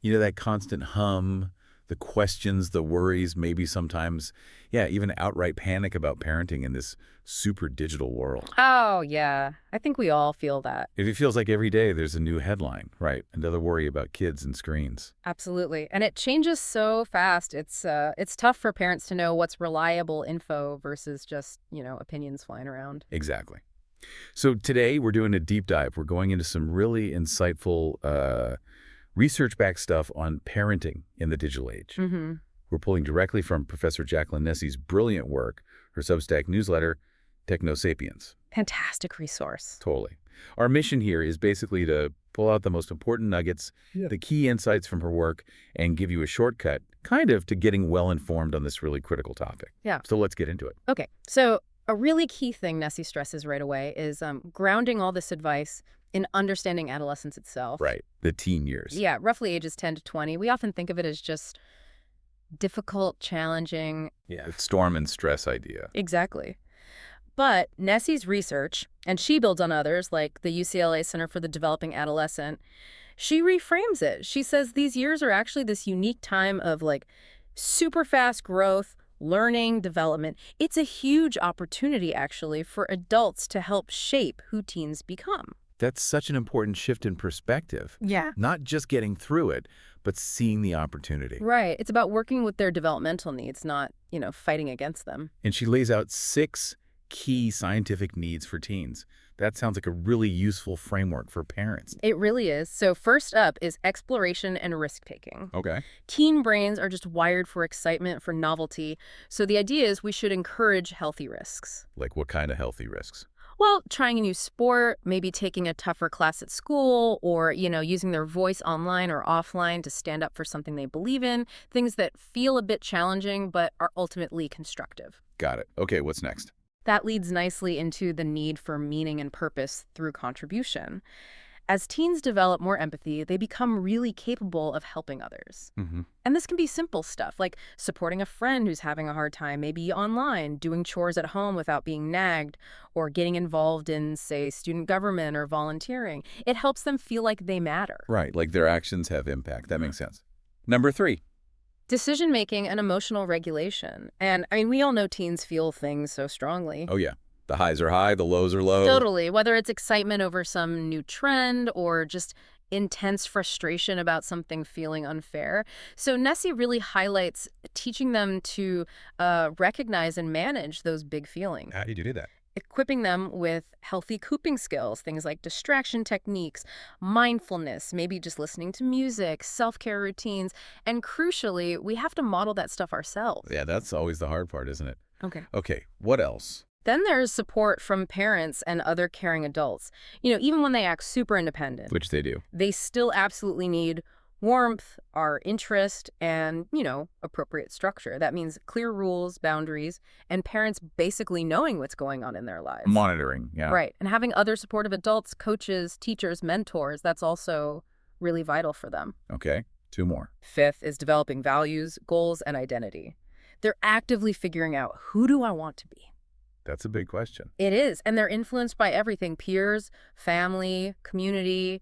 You know, that constant hum, the questions, the worries, maybe sometimes, yeah, even outright panic about parenting in this super digital world. Oh, yeah. I think we all feel that. It feels like every day there's a new headline, right? Another worry about kids and screens. Absolutely. And it changes so fast. It's tough for parents to know what's reliable info versus just, opinions flying around. Exactly. So today we're doing a deep dive. We're going into some really insightful research-backed stuff on parenting in the digital age. Mm-hmm. We're pulling directly from Professor Jacqueline Nessie's brilliant work, her Substack newsletter, Technosapiens. Fantastic resource. Totally. Our mission here is basically to pull out the most important nuggets, the key insights from her work, and give you a shortcut, kind of, to getting well-informed on this really critical topic. Yeah. So let's get into it. Okay. So a really key thing Nessie stresses right away is grounding all this advice in understanding adolescence itself. Right. The teen years. Yeah, roughly ages 10 to 20. We often think of it as just difficult, challenging. Yeah. The storm and stress idea. Exactly. But Nessie's research, and she builds on others like the UCLA Center for the Developing Adolescent, she reframes it. She says these years are actually this unique time of super fast growth, learning, development. It's a huge opportunity actually for adults to help shape who teens become. That's such an important shift in perspective. Yeah. Not just getting through it, but seeing the opportunity. Right. It's about working with their developmental needs, not, fighting against them. And she lays out 6 key scientific needs for teens. That sounds like a really useful framework for parents. It really is. So first up is exploration and risk-taking. Okay. Teen brains are just wired for excitement, for novelty. So the idea is we should encourage healthy risks. Like what kind of healthy risks? Well, trying a new sport, maybe taking a tougher class at school, or, using their voice online or offline to stand up for something they believe in, things that feel a bit challenging but are ultimately constructive. Got it. Okay, what's next? That leads nicely into the need for meaning and purpose through contribution. As teens develop more empathy, they become really capable of helping others. Mm-hmm. And this can be simple stuff, like supporting a friend who's having a hard time, maybe online, doing chores at home without being nagged, or getting involved in, say, student government or volunteering. It helps them feel like they matter. Right, like their actions have impact. That makes sense. Number 3. Decision-making and emotional regulation. And, we all know teens feel things so strongly. Oh, yeah. The highs are high, the lows are low. Totally. Whether it's excitement over some new trend or just intense frustration about something feeling unfair. So Nessie really highlights teaching them to recognize and manage those big feelings. How do you do that? Equipping them with healthy coping skills, things like distraction techniques, mindfulness, maybe just listening to music, self-care routines, and crucially, we have to model that stuff ourselves. Yeah, that's always the hard part, isn't it? Okay. Okay, what else? Then there's support from parents and other caring adults. Even when they act super independent, Which they do. they still absolutely need warmth, our interest, and, appropriate structure. That means clear rules, boundaries, and parents basically knowing what's going on in their lives. Monitoring, yeah. Right. And having other supportive adults, coaches, teachers, mentors, that's also really vital for them. Okay, 2 more. Fifth is developing values, goals, and identity. They're actively figuring out, who do I want to be? That's a big question. It is. And they're influenced by everything: peers, family, community,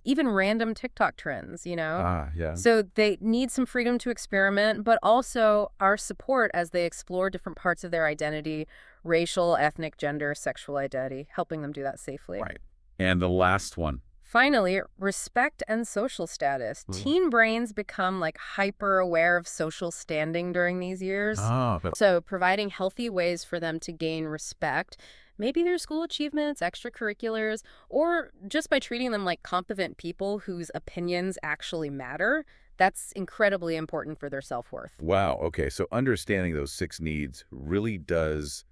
even random TikTok trends, Ah, yeah. So they need some freedom to experiment, but also our support as they explore different parts of their identity: racial, ethnic, gender, sexual identity, helping them do that safely. Right. And the last one. Finally, respect and social status. Teen brains become hyper aware of social standing during these years. Ah, but So providing healthy ways for them to gain respect, maybe their school achievements, extracurriculars, or just by treating them like competent people whose opinions actually matter, that's incredibly important for their self-worth. wow. Okay, so understanding those 6 needs really does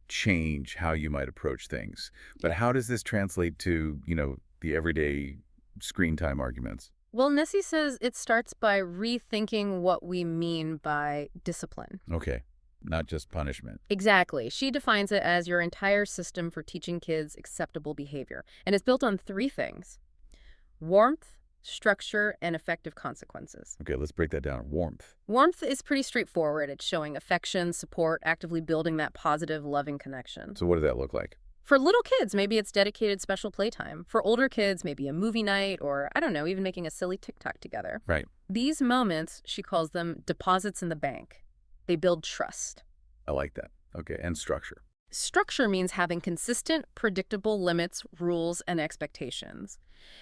change how you might approach things. But how does this translate to, the everyday screen time arguments? Well, Nessie says it starts by rethinking what we mean by discipline. Okay, not just punishment. Exactly. She defines it as your entire system for teaching kids acceptable behavior. And it's built on 3 things: warmth, structure, and effective consequences. Okay, let's break that down. Warmth. Warmth is pretty straightforward. It's showing affection, support, actively building that positive, loving connection. So what does that look like? For little kids, maybe it's dedicated special playtime. For older kids, maybe a movie night or, I don't know, even making a silly TikTok together. Right. These moments, she calls them deposits in the bank. They build trust. I like that. Okay, and structure. Structure means having consistent, predictable limits, rules, and expectations,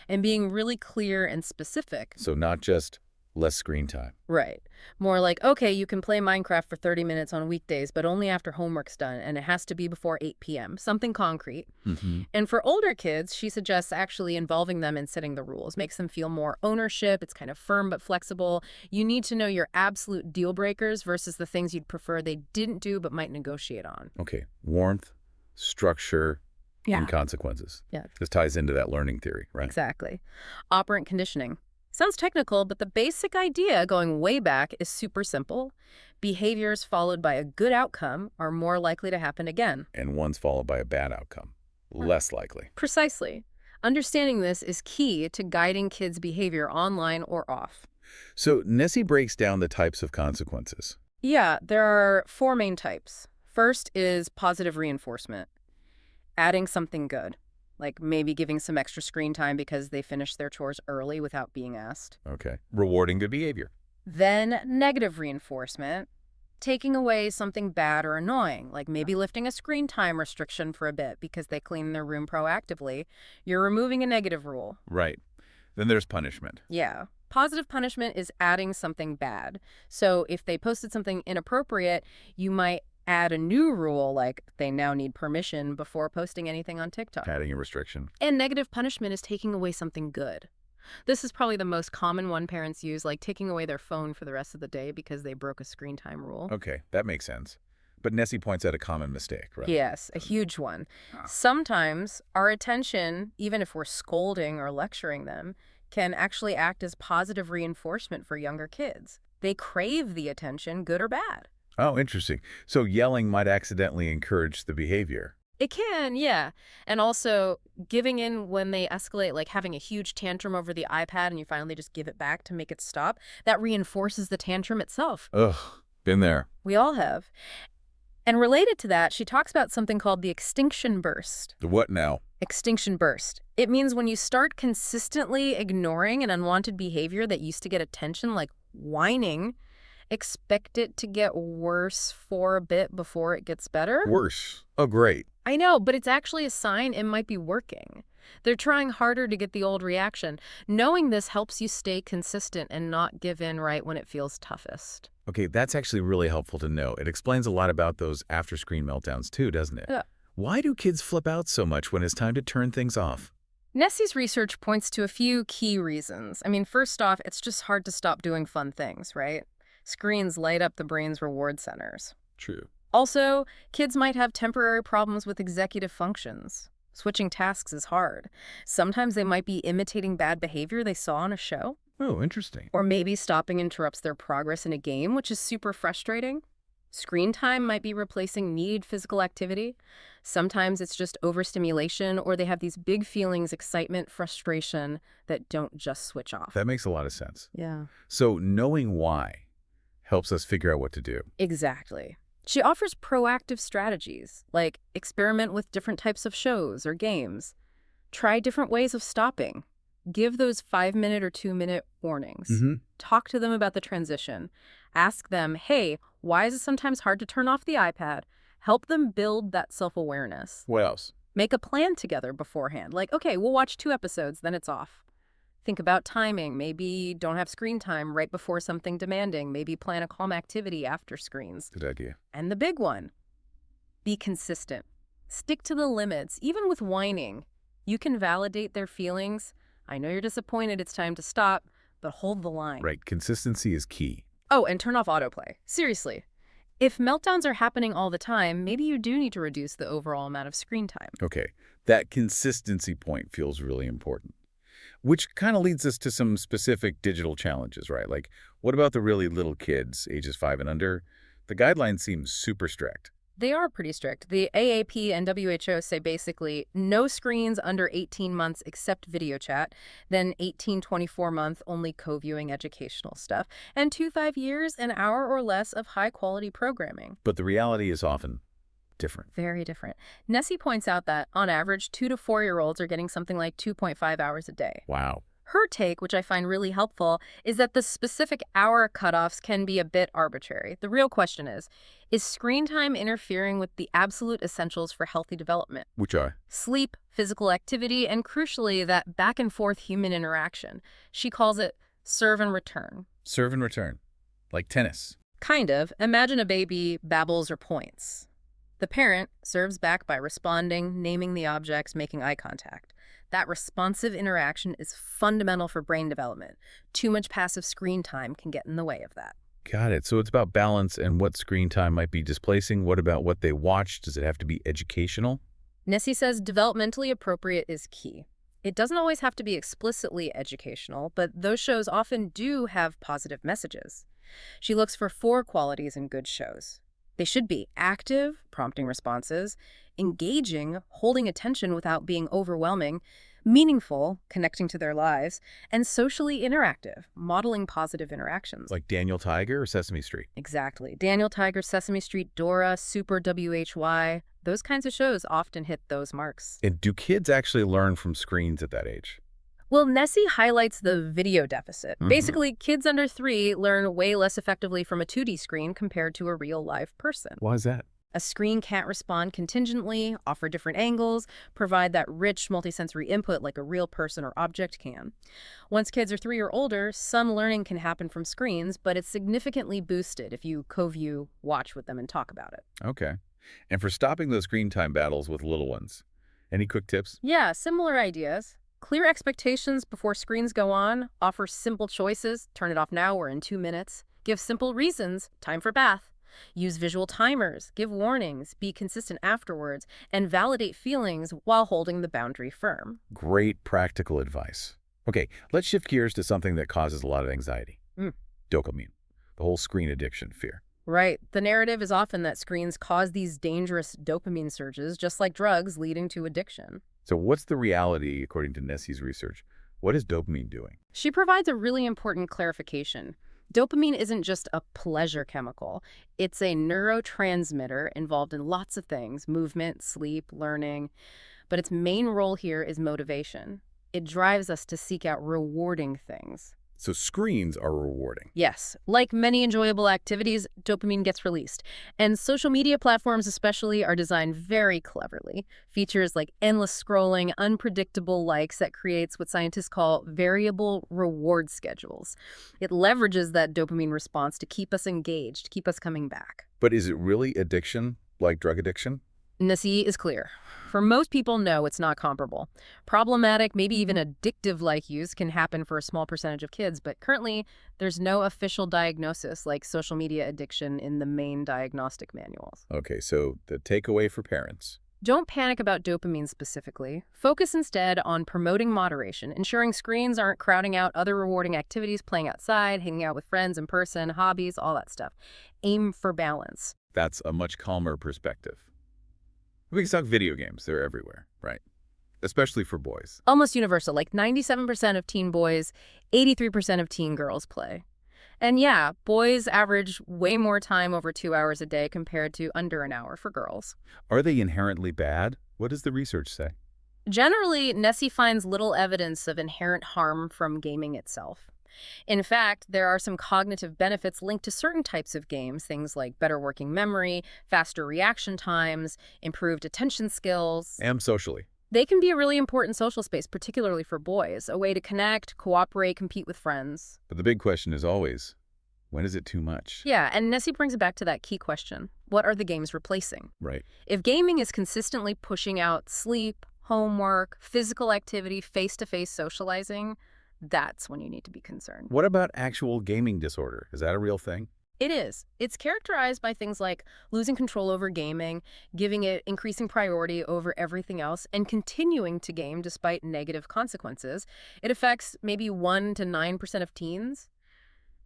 and being really clear and specific. So not just less screen time. Right. More like, okay, you can play Minecraft for 30 minutes on weekdays, but only after homework's done, and it has to be before 8 p.m., something concrete. Mm-hmm. And for older kids, she suggests actually involving them in setting the rules, makes them feel more ownership. It's kind of firm but flexible. You need to know your absolute deal breakers versus the things you'd prefer they didn't do but might negotiate on. Okay, warmth, structure, Yeah. and consequences. Yeah. This ties into that learning theory, right? Exactly. Operant conditioning. Sounds technical, but the basic idea going way back is super simple. Behaviors followed by a good outcome are more likely to happen again. And one's followed by a bad outcome. Less likely. Precisely. Understanding this is key to guiding kids' behavior online or off. So Nessie breaks down the types of consequences. Yeah, there are 4 main types. First is positive reinforcement. Adding something good, like maybe giving some extra screen time because they finished their chores early without being asked. Okay. Rewarding good behavior. Then negative reinforcement, taking away something bad or annoying, like maybe lifting a screen time restriction for a bit because they clean their room proactively. You're removing a negative rule. Right. Then there's punishment. Yeah. Positive punishment is adding something bad. So if they posted something inappropriate, you might add a new rule like they now need permission before posting anything on TikTok. Adding a restriction. And negative punishment is taking away something good. This is probably the most common one parents use, like taking away their phone for the rest of the day because they broke a screen time rule. Okay, that makes sense. But Nessie points out a common mistake, right? Yes, a huge one. Sometimes our attention, even if we're scolding or lecturing them, can actually act as positive reinforcement for younger kids. They crave the attention, good or bad. Oh, interesting. So yelling might accidentally encourage the behavior. It can, yeah. And also giving in when they escalate, like having a huge tantrum over the iPad and you finally just give it back to make it stop, that reinforces the tantrum itself. Ugh, been there. We all have. And related to that, she talks about something called the extinction burst. The what now? Extinction burst. It means when you start consistently ignoring an unwanted behavior that used to get attention, like whining, expect it to get worse for a bit before it gets better. Worse. Oh, great. I know, but it's actually a sign it might be working. They're trying harder to get the old reaction. Knowing this helps you stay consistent and not give in right when it feels toughest. Okay, that's actually really helpful to know. It explains a lot about those after-screen meltdowns too, doesn't it? Yeah. Why do kids flip out so much when it's time to turn things off? Nessie's research points to a few key reasons. I mean, first off, it's just hard to stop doing fun things, right? Screens light up the brain's reward centers. True. Also, kids might have temporary problems with executive functions. Switching tasks is hard. Sometimes they might be imitating bad behavior they saw on a show. Oh, interesting. Or maybe stopping interrupts their progress in a game, which is super frustrating. Screen time might be replacing needed physical activity. Sometimes it's just overstimulation, or they have these big feelings, excitement, frustration, that don't just switch off. That makes a lot of sense. Yeah. So knowing why helps us figure out what to do. Exactly. She offers proactive strategies, like experiment with different types of shows or games. Try different ways of stopping. Give those 5-minute or 2-minute warnings. Talk to them about the transition. Ask them, hey, why is it sometimes hard to turn off the iPad? Help them build that self-awareness. What else? Make a plan together beforehand. Like, okay, we'll watch 2 episodes, then it's off. Think about timing. Maybe don't have screen time right before something demanding. Maybe plan a calm activity after screens. Good idea. And the big one, be consistent. Stick to the limits, even with whining. You can validate their feelings. I know you're disappointed, it's time to stop, but hold the line. Right. Consistency is key. Oh, and turn off autoplay. Seriously. If meltdowns are happening all the time, maybe you do need to reduce the overall amount of screen time. Okay. That consistency point feels really important. Which kind of leads us to some specific digital challenges, right? Like, what about the really little kids, ages 5 and under? The guidelines seem super strict. They are pretty strict. The AAP and WHO say basically no screens under 18 months except video chat, then 18-24 month only co-viewing educational stuff, and 2-5 years, an hour or less of high-quality programming. But the reality is often different. Very different. Nessie points out that, on average, 2 to 4-year-olds are getting something like 2.5 hours a day. Wow. Her take, which I find really helpful, is that the specific hour cutoffs can be a bit arbitrary. The real question is screen time interfering with the absolute essentials for healthy development? Which are? Sleep, physical activity, and crucially, that back and forth human interaction. She calls it serve and return. Serve and return. Like tennis. Kind of. Imagine a baby babbles or points. The parent serves back by responding, naming the objects, making eye contact. That responsive interaction is fundamental for brain development. Too much passive screen time can get in the way of that. Got it. So it's about balance and what screen time might be displacing. What about what they watch? Does it have to be educational? Nessie says developmentally appropriate is key. It doesn't always have to be explicitly educational, but those shows often do have positive messages. She looks for 4 qualities in good shows. They should be active, prompting responses, engaging, holding attention without being overwhelming, meaningful, connecting to their lives, and socially interactive, modeling positive interactions. Like Daniel Tiger or Sesame Street? Exactly. Daniel Tiger, Sesame Street, Dora, Super WHY, those kinds of shows often hit those marks. And do kids actually learn from screens at that age? Well, Nessie highlights the video deficit. Basically, kids under 3 learn way less effectively from a 2D screen compared to a real live person. Why is that? A screen can't respond contingently, offer different angles, provide that rich multisensory input like a real person or object can. Once kids are 3 or older, some learning can happen from screens, but it's significantly boosted if you co-view, watch with them, and talk about it. Okay. And for stopping those screen time battles with little ones, any quick tips? Yeah, similar ideas. Clear expectations before screens go on, offer simple choices, turn it off now or in 2 minutes, give simple reasons, time for bath, use visual timers, give warnings, be consistent afterwards, and validate feelings while holding the boundary firm. Great practical advice. Okay, let's shift gears to something that causes a lot of anxiety. Dopamine, the whole screen addiction fear. Right. The narrative is often that screens cause these dangerous dopamine surges, just like drugs, leading to addiction. So what's the reality, according to Nessie's research? What is dopamine doing? She provides a really important clarification. Dopamine isn't just a pleasure chemical. It's a neurotransmitter involved in lots of things, movement, sleep, learning. But its main role here is motivation. It drives us to seek out rewarding things. So screens are rewarding. Yes, like many enjoyable activities, dopamine gets released. And social media platforms especially are designed very cleverly. Features like endless scrolling, unpredictable likes that creates what scientists call variable reward schedules. It leverages that dopamine response to keep us engaged, keep us coming back. But is it really addiction, like drug addiction? Nessie is clear. For most people, no, it's not comparable. Problematic, maybe even addictive-like use can happen for a small percentage of kids, but currently there's no official diagnosis like social media addiction in the main diagnostic manuals. Okay, so the takeaway for parents. Don't panic about dopamine specifically. Focus instead on promoting moderation, ensuring screens aren't crowding out other rewarding activities, playing outside, hanging out with friends in person, hobbies, all that stuff. Aim for balance. That's a much calmer perspective. We can talk video games. They're everywhere, right? Especially for boys. Almost universal, like 97% of teen boys, 83% of teen girls play. And yeah, boys average way more time over 2 hours a day compared to under an hour for girls. Are they inherently bad? What does the research say? Generally, Nessie finds little evidence of inherent harm from gaming itself. In fact, there are some cognitive benefits linked to certain types of games, things like better working memory, faster reaction times, improved attention skills. And socially. They can be a really important social space, particularly for boys, a way to connect, cooperate, compete with friends. But the big question is always, when is it too much? Yeah, and Nessie brings it back to that key question. What are the games replacing? Right. If gaming is consistently pushing out sleep, homework, physical activity, face-to-face socializing, that's when you need to be concerned. What about actual gaming disorder? Is that a real thing? It is. It's characterized by things like losing control over gaming, giving it increasing priority over everything else, and continuing to game despite negative consequences. It affects maybe 1 to 9% of teens.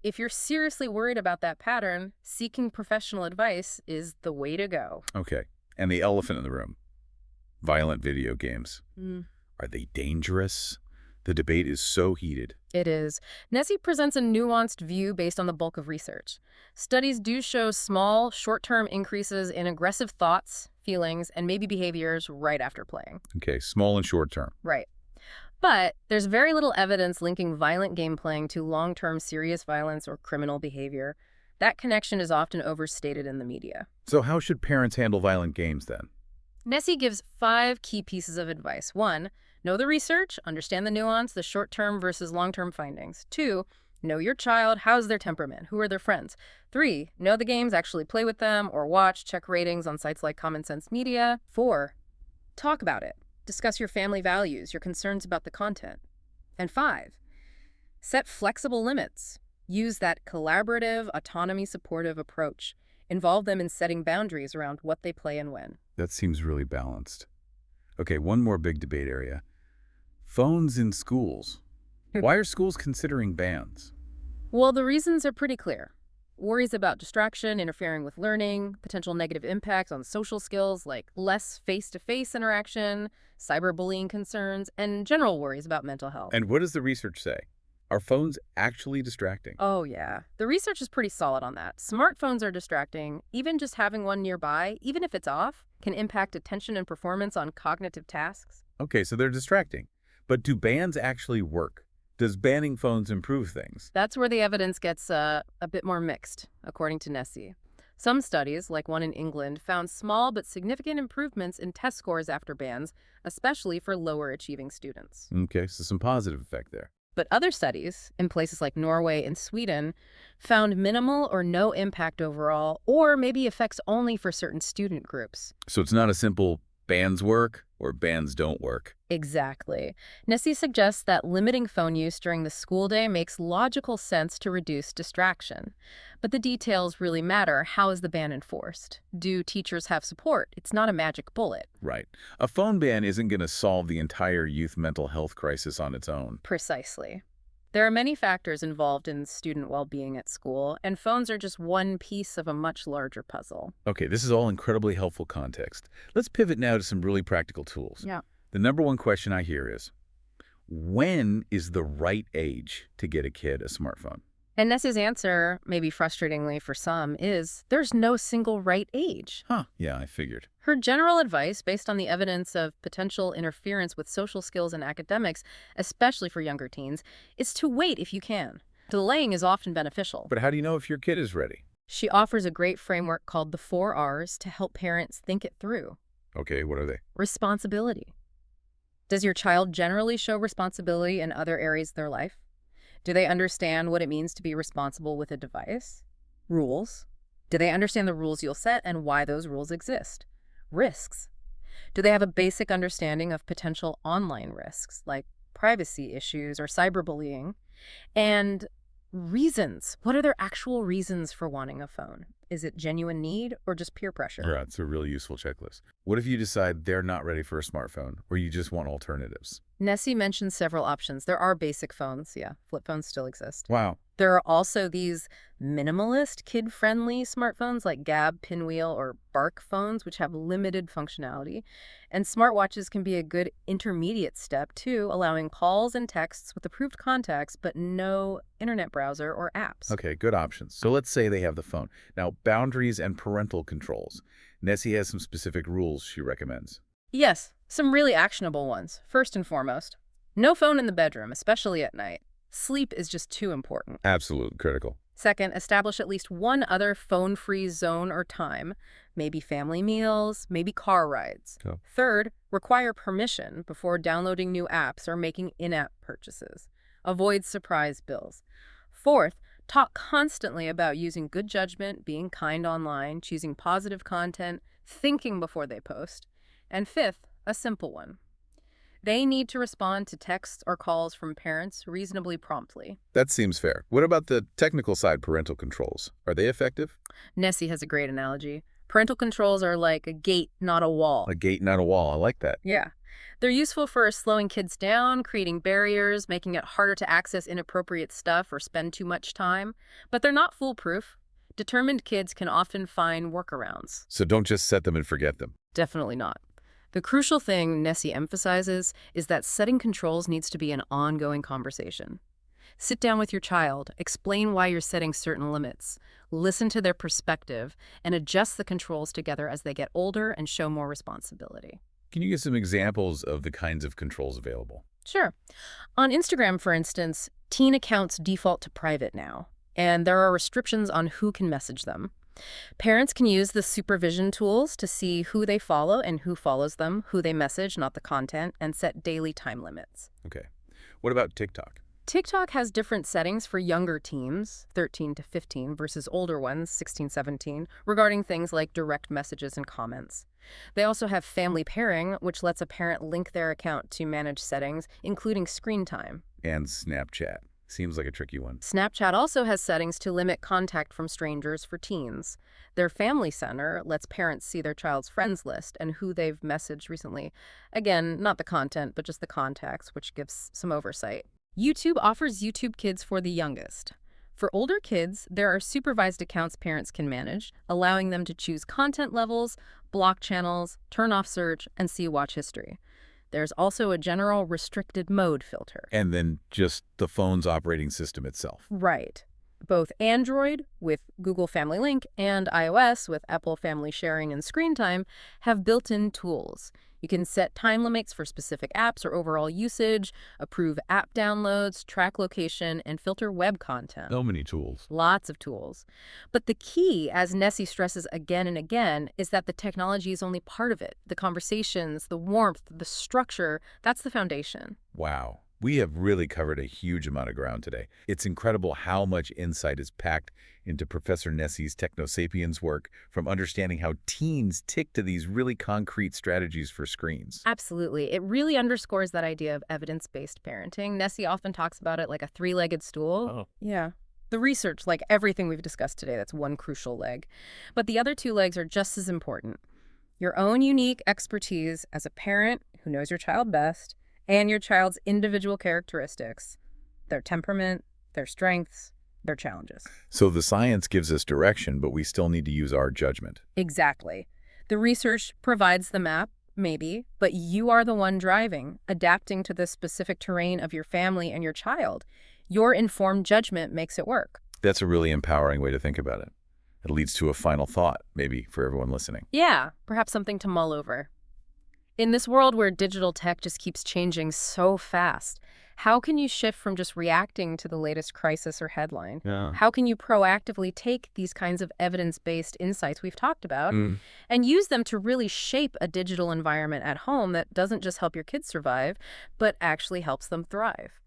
If you're seriously worried about that pattern, seeking professional advice is the way to go. Okay. And the elephant in the room. Violent video games. Are they dangerous? The debate is so heated. It is. Nessie presents a nuanced view based on the bulk of research. Studies do show small, short-term increases in aggressive thoughts, feelings, and maybe behaviors right after playing. Okay, small and short term. Right. But there's very little evidence linking violent game playing to long-term serious violence or criminal behavior. That connection is often overstated in the media. So how should parents handle violent games then? Nessie gives 5 key pieces of advice. 1, know the research, understand the nuance, the short-term versus long-term findings. 2, know your child, how's their temperament, who are their friends. 3, know the games, actually play with them or watch, check ratings on sites like Common Sense Media. 4, talk about it. Discuss your family values, your concerns about the content. And 5, set flexible limits. Use that collaborative, autonomy-supportive approach. Involve them in setting boundaries around what they play and when. That seems really balanced. Okay, one more big debate area. Phones in schools. Why are schools considering bans? Well, the reasons are pretty clear. Worries about distraction, interfering with learning, potential negative impacts on social skills like less face-to-face interaction, cyberbullying concerns, and general worries about mental health. And what does the research say? Are phones actually distracting? Oh, yeah. The research is pretty solid on that. Smartphones are distracting. Even just having one nearby, even if it's off, can impact attention and performance on cognitive tasks. Okay, so they're distracting. But do bans actually work? Does banning phones improve things? That's where the evidence gets a bit more mixed, according to Nessie. Some studies, like one in England, found small but significant improvements in test scores after bans, especially for lower achieving students. Okay, so some positive effect there. But other studies, in places like Norway and Sweden, found minimal or no impact overall, or maybe effects only for certain student groups. So it's not a simple bans work or bans don't work. Exactly. Nessie suggests that limiting phone use during the school day makes logical sense to reduce distraction. But the details really matter. How is the ban enforced? Do teachers have support? It's not a magic bullet. Right. A phone ban isn't going to solve the entire youth mental health crisis on its own. Precisely. There are many factors involved in student well-being at school, and phones are just one piece of a much larger puzzle. Okay, this is all incredibly helpful context. Let's pivot now to some really practical tools. Yeah. The number one question I hear is, when is the right age to get a kid a smartphone? And Nessie's answer, maybe frustratingly for some, is there's no single right age. Huh, yeah, I figured. Her general advice, based on the evidence of potential interference with social skills and academics, especially for younger teens, is to wait if you can. Delaying is often beneficial. But how do you know if your kid is ready? She offers a great framework called the 4 R's to help parents think it through. Okay, what are they? Responsibility. Does your child generally show responsibility in other areas of their life? Do they understand what it means to be responsible with a device? Rules. Do they understand the rules you'll set and why those rules exist? Risks. Do they have a basic understanding of potential online risks, like privacy issues or cyberbullying? And reasons. What are their actual reasons for wanting a phone? Is it genuine need or just peer pressure? Right, it's a really useful checklist. What if you decide they're not ready for a smartphone, or you just want alternatives? Nessie mentioned several options. There are basic phones, yeah. Flip phones still exist. Wow. There are also these minimalist, kid-friendly smartphones like Gab, Pinwheel, or Bark phones, which have limited functionality. And smartwatches can be a good intermediate step, too, allowing calls and texts with approved contacts, but no internet browser or apps. Okay, good options. So let's say they have the phone. Now, boundaries and parental controls. Nessie has some specific rules she recommends. Yes, some really actionable ones. First and foremost, no phone in the bedroom, especially at night. Sleep is just too important. Absolutely critical. Second, establish at least one other phone-free zone or time, maybe family meals, maybe car rides. Oh. Third, require permission before downloading new apps or making in-app purchases. Avoid surprise bills. Fourth, talk constantly about using good judgment, being kind online, choosing positive content, thinking before they post. And fifth, a simple one. They need to respond to texts or calls from parents reasonably promptly. That seems fair. What about the technical side parental controls? Are they effective? Nessie has a great analogy. Parental controls are like a gate, not a wall. A gate, not a wall. I like that. Yeah. They're useful for slowing kids down, creating barriers, making it harder to access inappropriate stuff or spend too much time. But they're not foolproof. Determined kids can often find workarounds. So don't just set them and forget them. Definitely not. The crucial thing Nessie emphasizes is that setting controls needs to be an ongoing conversation. Sit down with your child, explain why you're setting certain limits, listen to their perspective, and adjust the controls together as they get older and show more responsibility. Can you give some examples of the kinds of controls available? Sure. On Instagram, for instance, teen accounts default to private now, and there are restrictions on who can message them. Parents can use the supervision tools to see who they follow and who follows them, who they message, not the content, and set daily time limits. Okay. What about TikTok? TikTok has different settings for younger teens, 13 to 15, versus older ones, 16, 17, regarding things like direct messages and comments. They also have family pairing, which lets a parent link their account to manage settings, including screen time. And Snapchat. Seems like a tricky one. Snapchat also has settings to limit contact from strangers for teens. Their Family Center lets parents see their child's friends list and who they've messaged recently. Again, not the content, but just the contacts, which gives some oversight. YouTube offers YouTube Kids for the youngest. For older kids, there are supervised accounts parents can manage, allowing them to choose content levels, block channels, turn off search, and see watch history. There's also a general restricted mode filter. And then just the phone's operating system itself. Right. Both Android with Google Family Link and iOS with Apple Family Sharing and Screen Time have built-in tools. You can set time limits for specific apps or overall usage, approve app downloads, track location, and filter web content. So many tools. Lots of tools. But the key, as Nessie stresses again and again, is that the technology is only part of it. The conversations, the warmth, the structure, that's the foundation. Wow. We have really covered a huge amount of ground today. It's incredible how much insight is packed into Professor Nessie's Technosapiens work, from understanding how teens tick to these really concrete strategies for screens. Absolutely. It really underscores that idea of evidence-based parenting. Nessie often talks about it like a three-legged stool. Oh. Yeah. The research, like everything we've discussed today, that's one crucial leg. But the other two legs are just as important. Your own unique expertise as a parent who knows your child best, and your child's individual characteristics, their temperament, their strengths, their challenges. So the science gives us direction, but we still need to use our judgment. Exactly. The research provides the map, maybe, but you are the one driving, adapting to the specific terrain of your family and your child. Your informed judgment makes it work. That's a really empowering way to think about it. It leads to a final thought, maybe, for everyone listening. Yeah, perhaps something to mull over. In this world where digital tech just keeps changing so fast, how can you shift from just reacting to the latest crisis or headline? Yeah. How can you proactively take these kinds of evidence-based insights we've talked about and use them to really shape a digital environment at home that doesn't just help your kids survive, but actually helps them thrive?